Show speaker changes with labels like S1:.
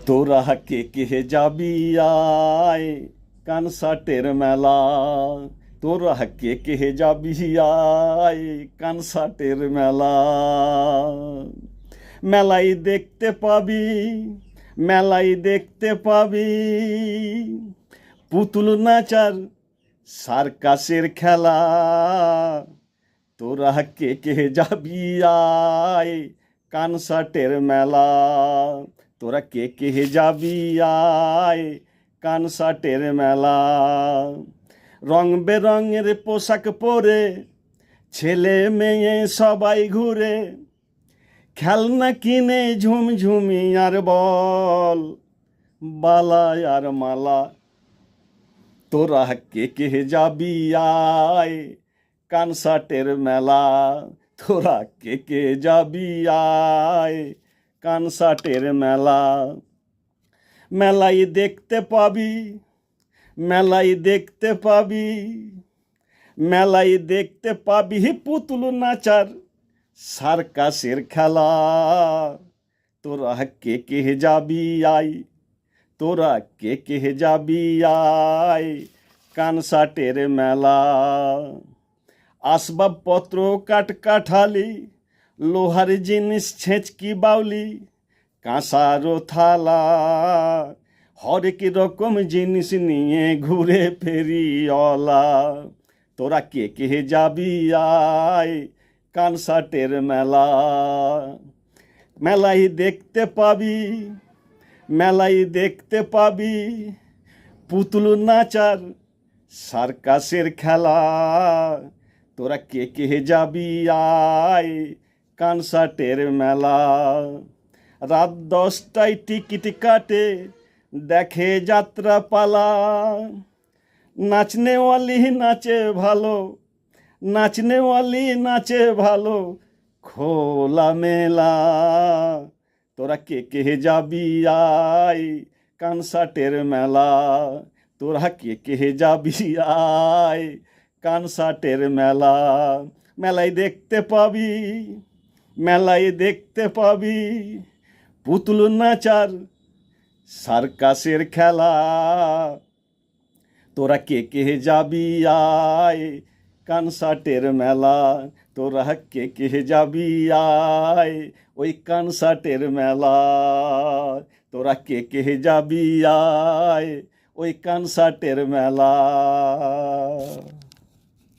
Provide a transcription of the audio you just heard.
S1: তোরা কে কে যাবি আয় কনসার্টের মেলা। তোরা কে কে যাবি আয় কনসার্টের মেলা। মেলাই দেখতে পাবি, মেলাই দেখতে পাবি পুতুল নাচার সার্কাসের খেলা। তোরা কে কে যাবি আয় কনসার্টের মেলা। তোরা কে কে যাবি আয় কনসার্টের মেলা। রং বেরঙের পোশাক পরে ছেলে মেয়ে সবাই ঘুরে, খেলনা কিনে ঝুমঝুমি আর বল, বালা আর মালা। তোরা কে কে যাবি আয় কনসার্টের মেলা। তোরা কে কে যাবি আয় কনসার্টের মেলা। মেলাই দেখতে পাবি, মেলাই দেখতে পাবি, মেলাই দেখতে পাবি পুতুল নাচার সার্কাসের খেলা। তোরা কে কে যাবি আয়, তোরা কে কে যাবি আয় কনসার্টের মেলা। আসবাবপত্র কাঠকাঠালি, লোহার জিনিস ছেঁচকি বাউলি, কাঁসারও থালা, হরেক রকম জিনিস নিয়ে ঘুরে ফেরিওয়ালা। তোরা কে কে যাবি আয় কনসার্টের মেলা। মেলাই দেখতে পাবি, মেলাই দেখতে পাবি পুতুল নাচার সার্কাসের খেলা। তোরা কে কে যাবি আয় কনসার্টের মেলা। রাত 10টায় টিকিট কাটে দেখে যাত্রা পালা। নাচনেওয়ালি নাচে ভালো, নাচনেওয়ালি নাচে ভালো খোলা মেলা। তোরা কে কে যাবি আয় কনসার্টের মেলা। তোরা কে কে যাবি আয় কনসার্টের মেলা। মেলাই দেখতে পাবি, মেলাই দেখতে পাবি পুতুল নাচার সার্কাসের খেলা। তোরা কে কে যাবি আয় কনসার্টের মেলা। তোরা কে কে যাবি আয় ওই কনসার্টের মেলা। তোরা কে কে যাবি আয় ওই কনসার্টের মেলা।